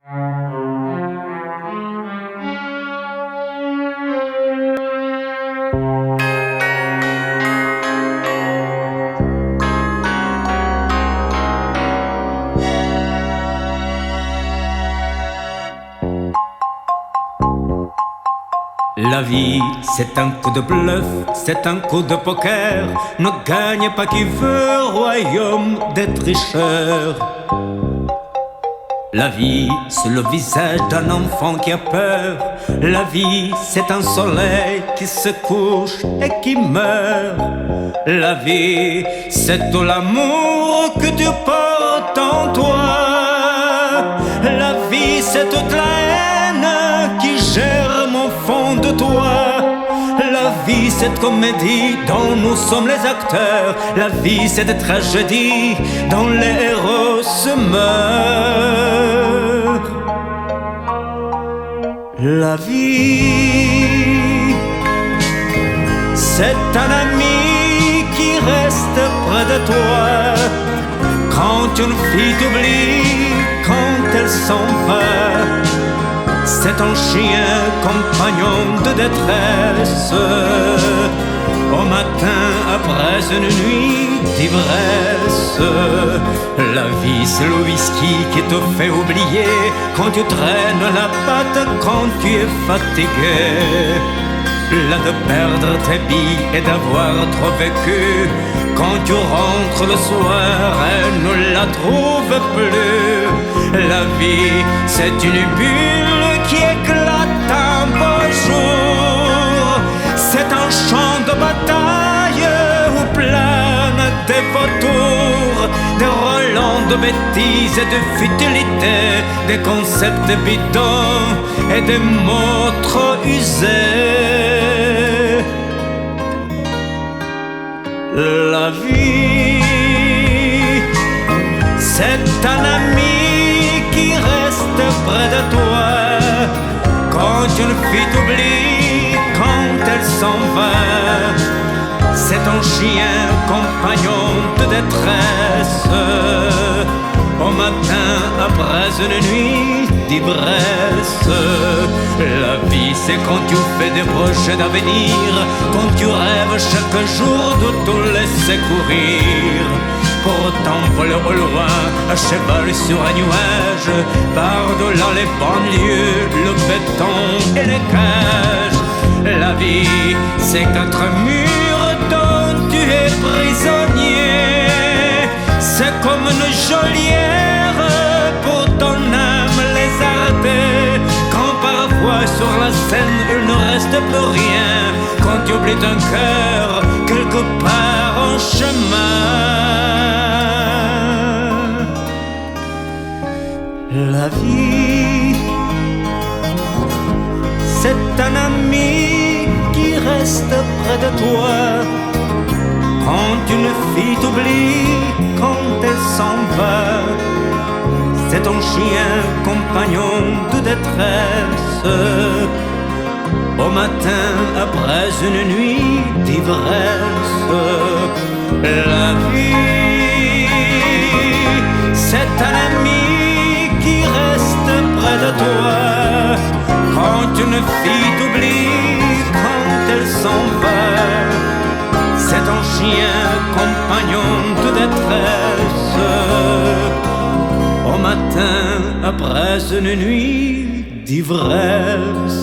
La vie, c'est un coup de bluff, c'est un coup de poker. Ne gagne pas qui veut, royaume des tricheurs. La vie, c'est le visage d'un enfant qui a peur. La vie, c'est un soleil qui se couche et qui meurt. La vie, c'est tout l'amour que tu portes en toi. La vie, c'est toute la haine qui germe au fond de toi. La vie, cette comédie dont nous sommes les acteurs. La vie, cette tragédie dont les héros se meurent. La vie, c'est un ami qui reste près de toi. Quand une fille t'oublie, quand elle s'en va, c'est un chien compagnon de détresse. Au matin après une nuit d'ivresse. La vie c'est le whisky qui te fait oublier quand tu traînes la patte, quand tu es fatigué. Là de perdre tes billes et d'avoir trop vécu. Quand tu rentres le soir, elle ne la trouve plus. La vie c'est une bulle qui éclate un beau jour. C'est un champ de bataille où planent des vautours, des relents de bêtises et de futilités, des concepts bidons et des mots trop usés. La vie, c'est un ami qui reste près de toi. Quand une fille t'oublie, quand elle s'en va, c'est un chien compagnon de détresse. Au matin après une nuit d'ivresse. La vie c'est quand tu fais des projets d'avenir, quand tu rêves chaque jour de te laisser courir, pour t'envoler au loin à cheval sur un nuage, par-delà les banlieues, le béton et les cages. La vie c'est quatre murs dont tu es prisonnier. C'est comme une geôlière pour ton âme lézardée. Quand parfois sur la scène il ne reste plus rien, quand tu oublies ton cœur quelque part en chemin. La vie, c'est un ami qui reste près de toi. Quand une fille t'oublie, quand elle s'en va, c'est ton chien compagnon de détresse. Au matin après une nuit d'ivresse. La vie, c'est un ami qui reste près de toi. Quand une fille t'oublie, quand elle s'en va, c'est un chien compagnon de détresse. Au matin après une nuit d'ivresse.